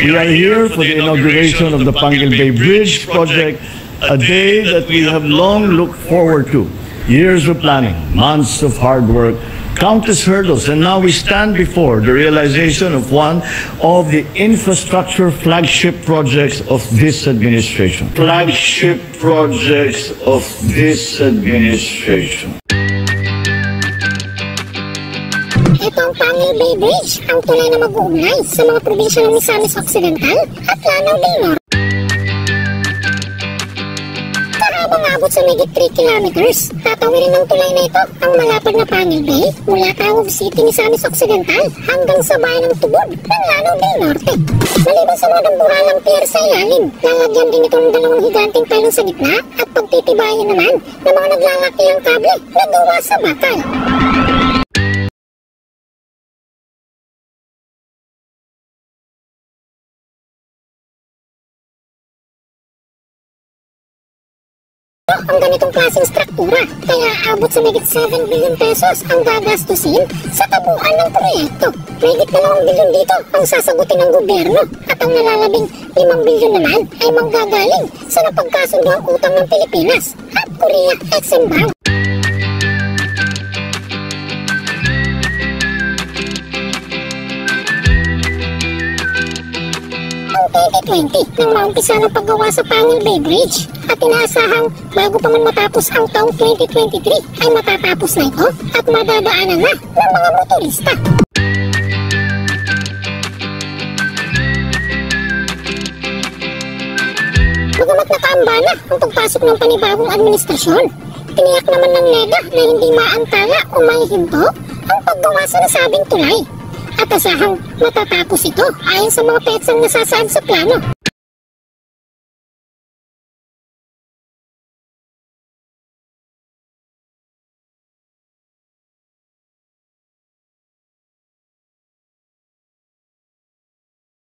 We are here for the inauguration of the Panguil Bay Bridge project, a day that we have long looked forward to. Years of planning, months of hard work, countless hurdles, and now we stand before the realization of one of the infrastructure flagship projects of this administration. Flagship projects of this administration. Ito ang Panguil Bay Bridge, ang tulay na mag-uugnay sa mga probinsya ng Misamis Occidental at Lanao del Norte. Kahabang-abot sa megit 3 kilometers, tatawirin ng tulay na ito ang malapad na Panguil Bay mula Tawag City, Misamis Occidental hanggang sa bayan ng Tubod ng Lanao del Norte. Maliban sa mga dambuhalang pier sa ilalim, lalagyan din ito ng dalawang higanting pylon sa gitna at pagtitibayin naman ng mga naglalakihang kable na gawa sa bakal. Ang ganitong klaseng struktura, kaya abot sa megit 7 billion pesos ang gagastusin sa tabuan ng proyekto. Megit 2 billion dito ang sasagutin ng gobyerno at ang nalalabing 5 billion naman ay manggagaling sa napagkasunduang utang ng Pilipinas at Korea Exim Bank. Noong 2020, nang maumpisa ng paggawa sa Panguil Bay Bridge at inaasahang bago pa man matapos ang taong 2023 ay matatapos na ito at madadaanan na ng mga motorista. Bagamat nakaambana ang pagpasok ng panibagong administrasyon, tiniyak naman ng NEDA na hindi maantala o maihinto ang paggawa sa nasabing tulay. At asahang matatapos ito ayon sa mga petsang nasasaad sa plano.